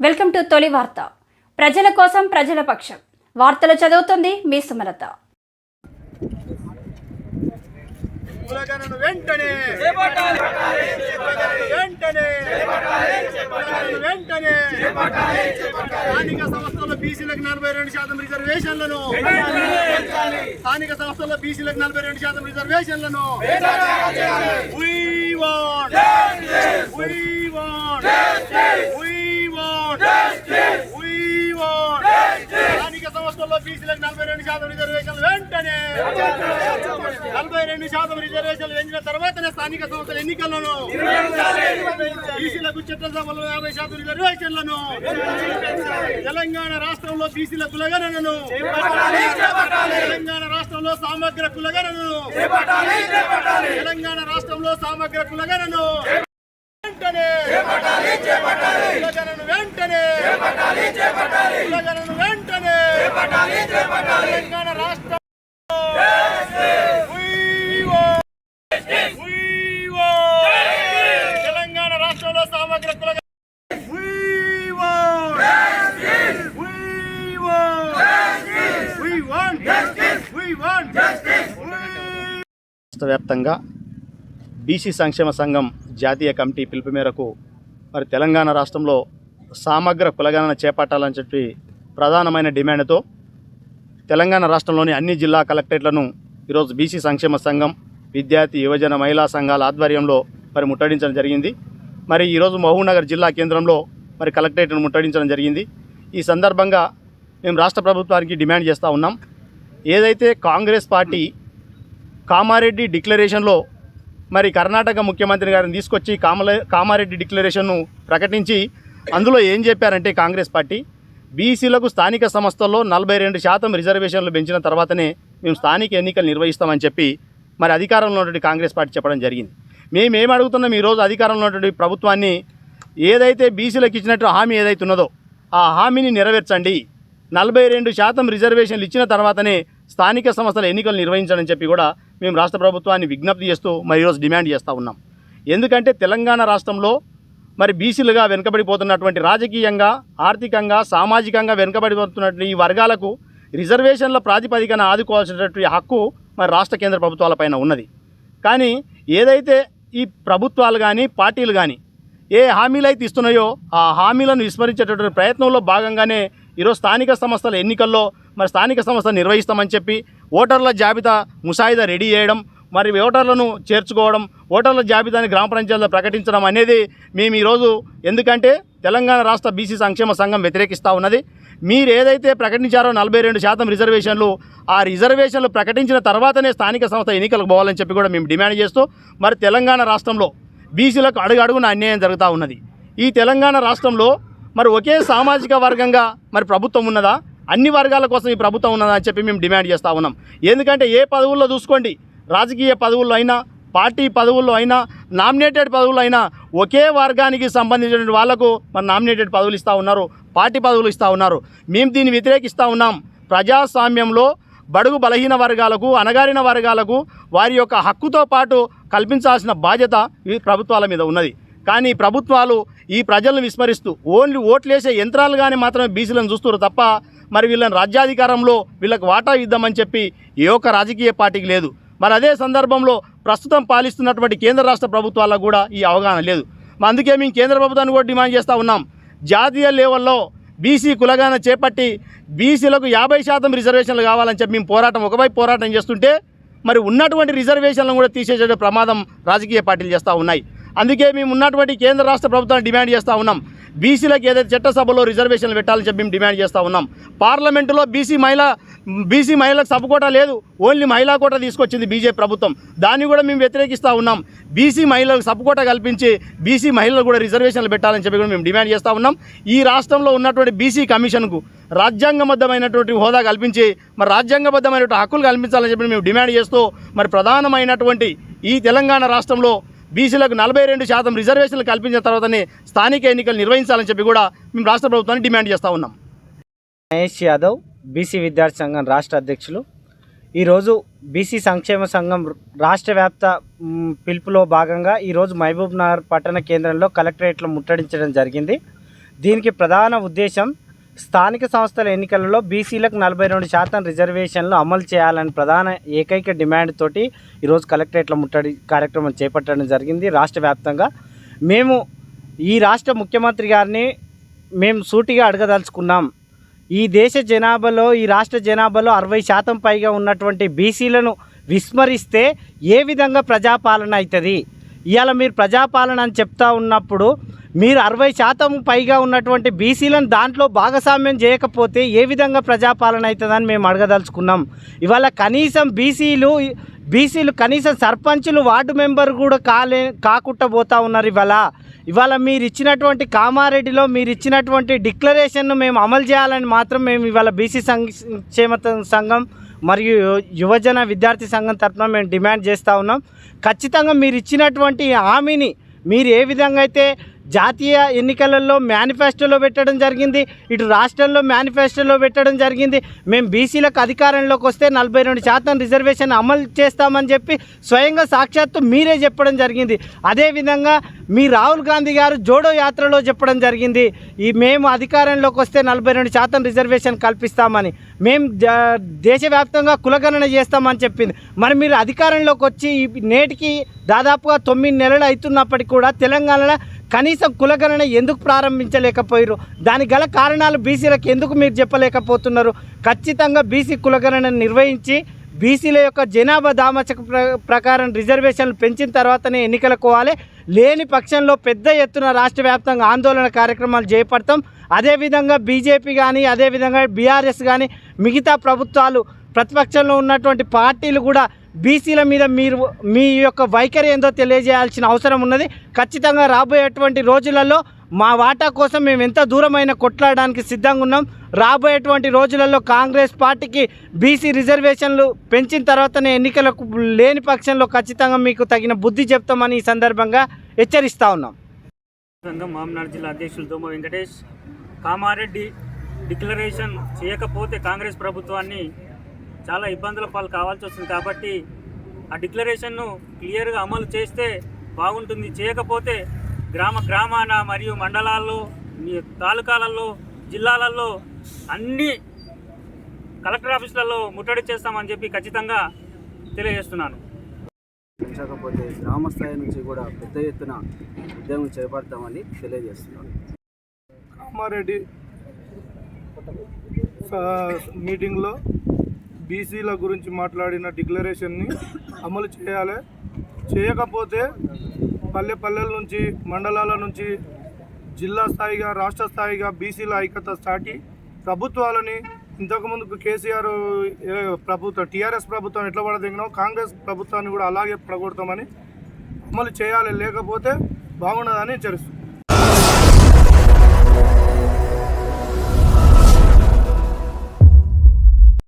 Welcome to తొలి వార్త. ప్రజల కోసం ప్రజల పక్షం. వార్తలు చదువుతుంది మీ సుమలత. స్థానిక సంస్థల్లో బీసీలకు 42% రిజర్వేషన్లను స్థానిక సంస్థల్లో బీసీలకు 42% రిజర్వేషన్లను స్థానిక సంస్థల్లో బీసీలకు 42% రిజర్వేషన్లు వెంటనే 42% రిజర్వేషన్లు పెంచిన తర్వాతనే స్థానిక సంస్థల ఎన్నికలను బీసీలకు చట్టసభలో 50% రిజర్వేషన్లను తెలంగాణ రాష్ట్రంలో బీసీల కులగణనను తెలంగాణ రాష్ట్రంలో సమగ్ర కులగణనను తెలంగాణ రాష్ట్రంలో సమగ్ర కులగణను వెంటనే కులగణను వెంటనే కులగణను వెంటనే తెలంగాణ రాష్ట్రం తెలంగాణ రాష్ట్రంలో సమగ్ర కులగణన రాష్ట్ర వ్యాప్తంగా బీసీ సంక్షేమ సంఘం జాతీయ కమిటీ పిలుపు మేరకు మరి తెలంగాణ రాష్ట్రంలో సమగ్ర కులగణన చేపట్టాలని చెప్పి ప్రధానమైన డిమాండ్తో తెలంగాణ రాష్ట్రంలోని అన్ని జిల్లా కలెక్టరేట్లను ఈరోజు బీసీ సంక్షేమ సంఘం విద్యార్థి యువజన మహిళా సంఘాల ఆధ్వర్యంలో మరి ముట్టడించడం జరిగింది. మరి ఈరోజు మహబూబ్నగర్ జిల్లా కేంద్రంలో మరి కలెక్టరేట్ను ముట్టడించడం జరిగింది. ఈ సందర్భంగా మేము రాష్ట్ర ప్రభుత్వానికి డిమాండ్ చేస్తూ ఉన్నాం. ఏదైతే కాంగ్రెస్ పార్టీ కామారెడ్డి డిక్లరేషన్లో మరి కర్ణాటక ముఖ్యమంత్రి గారిని తీసుకొచ్చి కామారెడ్డి డిక్లరేషన్ను ప్రకటించి అందులో ఏం చెప్పారంటే కాంగ్రెస్ పార్టీ బీసీలకు స్థానిక సంస్థల్లో 42% రిజర్వేషన్లు పెంచిన తర్వాతనే మేము స్థానిక ఎన్నికలు నిర్వహిస్తామని చెప్పి మరి అధికారంలో ఉన్నటువంటి కాంగ్రెస్ పార్టీ చెప్పడం జరిగింది. మేమేం అడుగుతున్నాం, ఈరోజు అధికారంలో ఉన్నటువంటి ప్రభుత్వాన్ని ఏదైతే బీసీలకు ఇచ్చినట్టు హామీ ఏదైతే ఉన్నదో ఆ హామీని నెరవేర్చండి. 42% రిజర్వేషన్లు ఇచ్చిన తర్వాతనే స్థానిక సంస్థల ఎన్నికలు నిర్వహించాలని చెప్పి కూడా మేము రాష్ట్ర ప్రభుత్వాన్ని విజ్ఞప్తి చేస్తూ మరి ఈరోజు డిమాండ్ చేస్తూ ఉన్నాం. ఎందుకంటే తెలంగాణ రాష్ట్రంలో మరి బీసీలుగా వెనుకబడిపోతున్నటువంటి రాజకీయంగా, ఆర్థికంగా, సామాజికంగా వెనుకబడిపోతున్నటువంటి ఈ వర్గాలకు రిజర్వేషన్ల ప్రాతిపదికన ఆదుకోవాల్సినటువంటి హక్కు మరి రాష్ట్ర కేంద్ర ప్రభుత్వాలపైన ఉన్నది. కానీ ఏదైతే ఈ ప్రభుత్వాలు కానీ పార్టీలు కానీ ఏ హామీలు అయితే ఇస్తున్నాయో ఆ హామీలను విస్మరించేటటువంటి ప్రయత్నంలో భాగంగానే ఈరోజు స్థానిక సంస్థల ఎన్నికల్లో మరి స్థానిక సంస్థలు నిర్వహిస్తామని చెప్పి ఓటర్ల జాబితా ముసాయిదా రెడీ చేయడం, మరి ఓటర్లను చేర్చుకోవడం, ఓటర్ల జాబితాని గ్రామ పంచాయతీలో ప్రకటించడం అనేది మేము ఈరోజు ఎందుకంటే తెలంగాణ రాష్ట్ర బీసీ సంక్షేమ సంఘం వ్యతిరేకిస్తూ ఉన్నది. మీరు ఏదైతే ప్రకటించారో 42% రిజర్వేషన్లు ఆ రిజర్వేషన్లు ప్రకటించిన తర్వాతనే స్థానిక సంస్థ ఎన్నికలకు పోవాలని చెప్పి కూడా మేము డిమాండ్ చేస్తూ మరి తెలంగాణ రాష్ట్రంలో బీసీలకు అడుగడుగున అన్యాయం జరుగుతూ ఉన్నది. ఈ తెలంగాణ రాష్ట్రంలో మరి ఒకే సామాజిక వర్గంగా మరి ప్రభుత్వం ఉన్నదా, అన్ని వర్గాల కోసం ఈ ప్రభుత్వం ఉన్నదా అని చెప్పి మేము డిమాండ్ చేస్తూ ఉన్నాం. ఎందుకంటే ఏ పదవుల్లో చూసుకోండి, రాజకీయ పదవుల్లో అయినా, పార్టీ పదవుల్లో అయినా, నామినేటెడ్ పదవుల్లో అయినా ఒకే వర్గానికి సంబంధించిన వాళ్లకు మరి నామినేటెడ్ పదవులు ఇస్తూ ఉన్నారు, పార్టీ పదవులు ఇస్తూ ఉన్నారు. మేము దీన్ని వ్యతిరేకిస్తూ ఉన్నాం. ప్రజాస్వామ్యంలో బడుగు బలహీన వర్గాలకు, అణగారిన వర్గాలకు వారి యొక్క హక్కుతో పాటు కల్పించాల్సిన బాధ్యత ఈ ప్రభుత్వాల మీద ఉన్నది. కానీ ప్రభుత్వాలు ఈ ప్రజలను విస్మరిస్తూ ఓన్లీ ఓట్లేసే యంత్రాలుగానే మాత్రమే బీసీలను చూస్తున్నారు తప్ప మరి వీళ్ళని రాజ్యాధికారంలో వీళ్ళకి వాటా ఇద్దామని చెప్పి ఏ ఒక్క రాజకీయ పార్టీకి లేదు. మరి అదే సందర్భంలో ప్రస్తుతం పాలిస్తున్నటువంటి కేంద్ర రాష్ట్ర ప్రభుత్వాలకు కూడా ఈ అవగాహన లేదు. అందుకే మేము కేంద్ర ప్రభుత్వాన్ని కూడా డిమాండ్ చేస్తూ ఉన్నాం. జాతీయ లెవెల్లో బీసీ కులగణన చేపట్టి బీసీలకు 50% రిజర్వేషన్లు కావాలని చెప్పి మేము ఒకవైపు పోరాటం చేస్తుంటే మరి ఉన్నటువంటి రిజర్వేషన్లను కూడా తీసేసే ప్రమాదం రాజకీయ పార్టీలు చేస్తూ ఉన్నాయి. అందుకే మేము ఉన్నటువంటి కేంద్ర రాష్ట్ర ప్రభుత్వాన్ని డిమాండ్ చేస్తూ ఉన్నాం. బీసీలకు ఏదైతే చట్టసభలో రిజర్వేషన్లు పెట్టాలని చెప్పి మేము డిమాండ్ చేస్తూ ఉన్నాం. పార్లమెంటులో బీసీ మహిళలకు సబ్ కోటా లేదు, ఓన్లీ మహిళా కోటా తీసుకొచ్చింది బీజేపీ ప్రభుత్వం. దాన్ని కూడా మేము వ్యతిరేకిస్తూ ఉన్నాం. బీసీ మహిళలకు సబ్ కోటా కల్పించి బీసీ మహిళలు కూడా రిజర్వేషన్లు పెట్టాలని చెప్పి కూడా మేము డిమాండ్ చేస్తూ ఉన్నాం. ఈ రాష్ట్రంలో ఉన్నటువంటి బీసీ కమిషన్కు రాజ్యాంగబద్ధమైనటువంటి హోదా కల్పించి మరి రాజ్యాంగబద్ధమైనటువంటి హక్కులు కల్పించాలని చెప్పి మేము డిమాండ్ చేస్తూ మరి ప్రధానమైనటువంటి ఈ తెలంగాణ రాష్ట్రంలో బీసీలకు 42% రిజర్వేషన్లు కల్పించిన తర్వాతనే స్థానిక ఎన్నికలు నిర్వహించాలని చెప్పి కూడా మేము రాష్ట్ర ప్రభుత్వాన్ని డిమాండ్ చేస్తూ ఉన్నాం. మహేష్ యాదవ్, బీసీ విద్యార్థి సంఘం రాష్ట్ర అధ్యక్షులు. ఈరోజు బీసీ సంక్షేమ సంఘం రాష్ట్ర వ్యాప్త పిలుపులో భాగంగా ఈరోజు మహబూబ్నగర్ పట్టణ కేంద్రంలో కలెక్టరేట్లో ముట్టడించడం జరిగింది. దీనికి ప్రధాన ఉద్దేశం స్థానిక సంస్థల ఎన్నికలలో బీసీలకు 42% రిజర్వేషన్లు అమలు చేయాలని ప్రధాన ఏకైక డిమాండ్ తోటి ఈరోజు కలెక్టరేట్ల ముట్టడి కార్యక్రమం చేపట్టడం జరిగింది. రాష్ట్ర వ్యాప్తంగా మేము ఈ రాష్ట్ర ముఖ్యమంత్రి గారిని మేము సూటిగా అడగదలుచుకున్నాం. ఈ దేశ జనాభాలో ఈ రాష్ట్ర జనాభాలో 60% పైగా ఉన్నటువంటి బీసీలను విస్మరిస్తే ఏ విధంగా ప్రజాపాలన అవుతుంది? ఇవాళ మీరు ప్రజాపాలన అని చెప్తా ఉన్నప్పుడు మీరు 60% పైగా ఉన్నటువంటి బీసీలను దాంట్లో భాగస్వామ్యం చేయకపోతే ఏ విధంగా ప్రజాపాలన అవుతుందని మేము అడగదలుచుకున్నాం. ఇవాళ కనీసం బీసీలు కనీసం సర్పంచులు వార్డు మెంబర్ కూడా కాకుండా పోతా ఉన్నారు. ఇవాళ మీరు ఇచ్చినటువంటి కామారెడ్డిలో మీరు ఇచ్చినటువంటి డిక్లరేషన్ను మేము అమలు చేయాలని మాత్రం మేము ఇవాళ బీసీ సంక్షేమ సంఘం మరియు యువజన విద్యార్థి సంఘం తరఫున మేము డిమాండ్ చేస్తూ ఉన్నాం. ఖచ్చితంగా మీరు ఇచ్చినటువంటి హామీని మీరు ఏ విధంగా అయితే జాతీయ ఎన్నికలలో మేనిఫెస్టోలో పెట్టడం జరిగింది, ఇటు రాష్ట్రంలో మేనిఫెస్టోలో పెట్టడం జరిగింది. మేము బీసీలకు అధికారంలోకి వస్తే 42% రిజర్వేషన్ అమలు చేస్తామని చెప్పి స్వయంగా సాక్షాత్తు మీరే చెప్పడం జరిగింది. అదేవిధంగా మీ రాహుల్ గాంధీ గారు జోడో యాత్రలో చెప్పడం జరిగింది, మేము అధికారంలోకి వస్తే 42% రిజర్వేషన్ కల్పిస్తామని, మేము దేశవ్యాప్తంగా కులగణన చేస్తామని చెప్పింది. మరి మీరు అధికారంలోకి వచ్చి నేటికి దాదాపుగా 9 నెలలు అవుతున్నప్పటికీ కూడా తెలంగాణలో కనీసం కులగణన ఎందుకు ప్రారంభించలేకపోయారు? దానికి గల కారణాలు బీసీలకు ఎందుకు మీరు చెప్పలేకపోతున్నారు? ఖచ్చితంగా బీసీ కులగణన నిర్వహించి బీసీల యొక్క జనాభా దామాషిక ప్రకారం రిజర్వేషన్లు పెంచిన తర్వాతనే ఎన్నికలకు పోవాలి. లేని పక్షంలో పెద్ద ఎత్తున రాష్ట్ర వ్యాప్తంగా ఆందోళన కార్యక్రమాలు చేపడతాం. అదేవిధంగా బీజేపీ కానీ అదేవిధంగా బీఆర్ఎస్ కానీ మిగతా ప్రభుత్వాలు ప్రతిపక్షంలో ఉన్నటువంటి పార్టీలు కూడా బీసీల మీద మీ యొక్క వైఖరి ఏందో తెలియజేయాల్సిన అవసరం ఉన్నది. ఖచ్చితంగా రాబోయేటువంటి రోజులలో మా వాటా కోసం మేము ఎంత దూరమైన కొట్లాడడానికి సిద్ధంగా ఉన్నాం. రాబోయేటువంటి రోజులలో కాంగ్రెస్ పార్టీకి బీసీ రిజర్వేషన్లు పెంచిన తర్వాతనే ఎన్నికలకు లేని పక్షంలో ఖచ్చితంగా మీకు తగిన బుద్ధి చెప్తామని ఈ సందర్భంగా హెచ్చరిస్తూ ఉన్నాం. సంఘం మామనాడు జిల్లా అధ్యక్షులు దోమ వెంకటేష్. కామారెడ్డి డిక్లరేషన్ చేయకపోతే కాంగ్రెస్ ప్రభుత్వాన్ని చాలా ఇబ్బందుల పాలు కావాల్సి వస్తుంది. కాబట్టి ఆ డిక్లరేషన్ను క్లియర్గా అమలు చేస్తే బాగుంటుంది. చేయకపోతే గ్రామాన మరియు మండలాల్లో, తాలూకాలలో, జిల్లాలలో అన్ని కలెక్టర్ ఆఫీసులలో ముట్టడి చేస్తామని చెప్పి ఖచ్చితంగా తెలియజేస్తున్నాను. పెంచకపోతే గ్రామ స్థాయి నుంచి కూడా పెద్ద ఎత్తున ఉద్యమం చేపడతామని తెలియజేస్తున్నాను. కామారెడ్డి మీటింగ్లో బీసీల గురించి మాట్లాడిన డిక్లరేషన్ని అమలు చేయాలి. చేయకపోతే పల్లెల నుంచి, మండలాల నుంచి, జిల్లా స్థాయిగా, రాష్ట్ర స్థాయిగా బీసీల ఐక్యత చాటి ప్రభుత్వాలని ఇంతకుముందుకు కేసీఆర్ ప్రభుత్వం, టీఆర్ఎస్ ప్రభుత్వం ఎట్లా పడదగినో కాంగ్రెస్ ప్రభుత్వాన్ని కూడా అలాగే పడగొడతామని అమలు చేయాలి. లేకపోతే బాగుండదని హెచ్చరిస్తుంది.